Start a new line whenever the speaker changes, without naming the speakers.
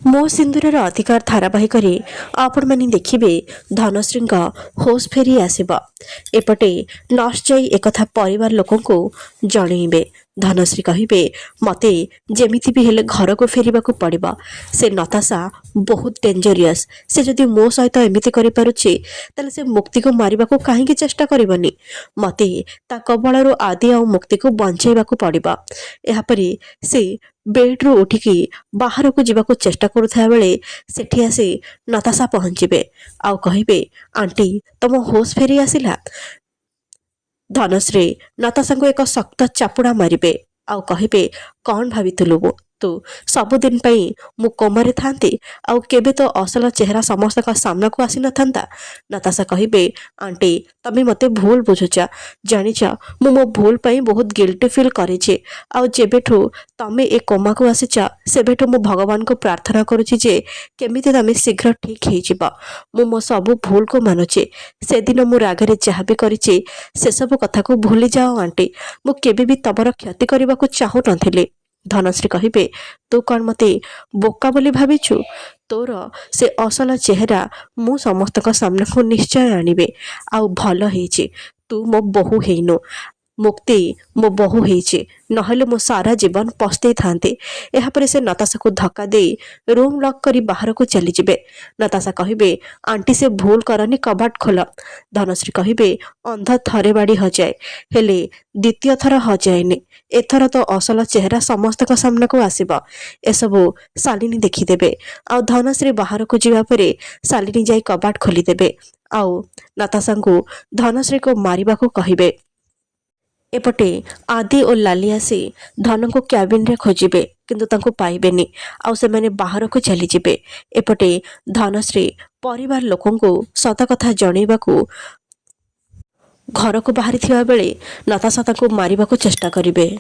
ମୋ ସିନ୍ଦୁରର ଅଧିକାର ଧାରାବାହିକରେ ଆପଣମାନେ ଦେଖିବେ ଧନଶ୍ରୀଙ୍କ ହୋସ୍ ଫେରି ଆସିବ। ଏପଟେ ନର୍ସ ଯାଇ ଏକଥା ପରିବାର ଲୋକଙ୍କୁ ଜଣେଇବେ। ଧନଶ୍ରୀ କହିବେ ମୋତେ ଯେମିତି ବି ହେଲେ ଘରକୁ ଫେରିବାକୁ ପଡ଼ିବ। ସେ ନତାଶା ବହୁତ ଡେଞ୍ଜରିୟସ୍। ସେ ଯଦି ମୋ ସହିତ ଏମିତି କରିପାରୁଛି ତାହେଲେ ସେ ମୁକ୍ତିକୁ ମାରିବାକୁ କାହିଁକି ଚେଷ୍ଟା କରିବନି। ମୋତେ ତା କବଳରୁ ଆଦି ଆଉ ମୁକ୍ତିକୁ ବଞ୍ଚାଇବାକୁ ପଡ଼ିବ। ଏହାପରେ ସେ ବେଡ୍ରୁ ଉଠିକି ବାହାରକୁ ଯିବାକୁ ଚେଷ୍ଟା କରୁଥିବା ବେଳେ ସେଠି ଆସି ନତାଶା ପହଞ୍ଚିବେ ଆଉ କହିବେ ଆଣ୍ଟି ତମ ହୋସ୍ ଫେରି ଆସିଲା। ଧନଶ୍ରୀ ନତାଶାଙ୍କୁ ଏକ ଶକ୍ତ ଚାପୁଡ଼ା ମାରିବେ ଆଉ କହିବେ କ'ଣ ଭାବିଥିଲୁ ତୁ ସବୁଦିନ ପାଇଁ ମୁଁ କୋମାରେ ଥାନ୍ତି ଆଉ କେବେ ତ ଅସଲ ଚେହେରା ସମସ୍ତଙ୍କ ସାମ୍ନାକୁ ଆସିନଥାନ୍ତା। ନତାଶା କହିବେ ଆଣ୍ଟି ତମେ ମୋତେ ଭୁଲ ବୁଝୁଛ। ଜାଣିଛ ମୁଁ ମୋ ଭୁଲ ପାଇଁ ବହୁତ ଗିଲ୍ଟି ଫିଲ୍ କରିଛି। ଆଉ ଯେବେଠୁ ତମେ ଏ କୋମାକୁ ଆସିଛ ସେବେଠୁ ମୁଁ ଭଗବାନଙ୍କୁ ପ୍ରାର୍ଥନା କରୁଛି ଯେ କେମିତି ତମେ ଶୀଘ୍ର ଠିକ୍ ହେଇଯିବ। ମୁଁ ମୋ ସବୁ ଭୁଲକୁ ମାନୁଛି। ସେଦିନ ମୁଁ ରାଗରେ ଯାହା ବି କରିଛି ସେସବୁ କଥାକୁ ଭୁଲିଯାଅ ଆଣ୍ଟି। ମୁଁ କେବେ ବି ତମର କ୍ଷତି କରିବାକୁ ଚାହୁଁନଥିଲି। ଧନଶ୍ରୀ କହିବେ ତୁ କ'ଣ ମୋତେ ବୋକା ବୋଲି ଭାବିଛୁ? ତୋର ସେ ଅସଲ ଚେହେରା ମୁଁ ସମସ୍ତଙ୍କ ସାମ୍ନାକୁ ନିଶ୍ଚୟ ଆଣିବି। ଆଉ ଭଲ ହେଇଛି ତୁ ମୋ ବୋହୂ ହେଇନୁ। ମୁକ୍ତି ମୋ ବୋହୂ ହେଇଛି, ନହେଲେ ମୁଁ ସାରା ଜୀବନ ପସ୍ତେଇଥାନ୍ତି। ଏହାପରେ ସେ ନତାଶାକୁ ଧକ୍କା ଦେଇ ରୁମ୍ ଲକ୍ କରି ବାହାରକୁ ଚାଲିଯିବେ। ନତାଶା କହିବେ ଆଣ୍ଟି ସେ ଭୁଲ କରନି, କବାଟ ଖୋଲ। ଧନଶ୍ରୀ କହିବେ ଅନ୍ଧ ଥରେ ବାଡ଼ି ହଜାଏ ହେଲେ ଦ୍ୱିତୀୟ ଥର ହଜାଏନି। ଏଥର ତ ଅସଲ ଚେହେରା ସମସ୍ତଙ୍କ ସାମ୍ନାକୁ ଆସିବ। ଏସବୁ ଶାଲିନୀ ଦେଖିଦେବେ। ଆଉ ଧନଶ୍ରୀ ବାହାରକୁ ଯିବା ପରେ ଶାଲିନୀ ଯାଇ କବାଟ ଖୋଲିଦେବେ ଆଉ ନତାଶାଙ୍କୁ ଧନଶ୍ରୀକୁ ମାରିବାକୁ କହିବେ। ଏପଟେ ଆଦି ଓ ଲାଲି ଆସି ଧନଙ୍କୁ କ୍ୟାବିନ୍ରେ ଖୋଜିବେ କିନ୍ତୁ ତାଙ୍କୁ ପାଇବେନି ଆଉ ସେମାନେ ବାହାରକୁ ଚାଲିଯିବେ। ଏପଟେ ଧନଶ୍ରୀ ପରିବାର ଲୋକଙ୍କୁ ସତ କଥା ଜଣେଇବାକୁ ଘରକୁ ବାହାରିଥିବା ବେଳେ ନତାଶା ତାଙ୍କୁ ମାରିବାକୁ ଚେଷ୍ଟା କରିବେ।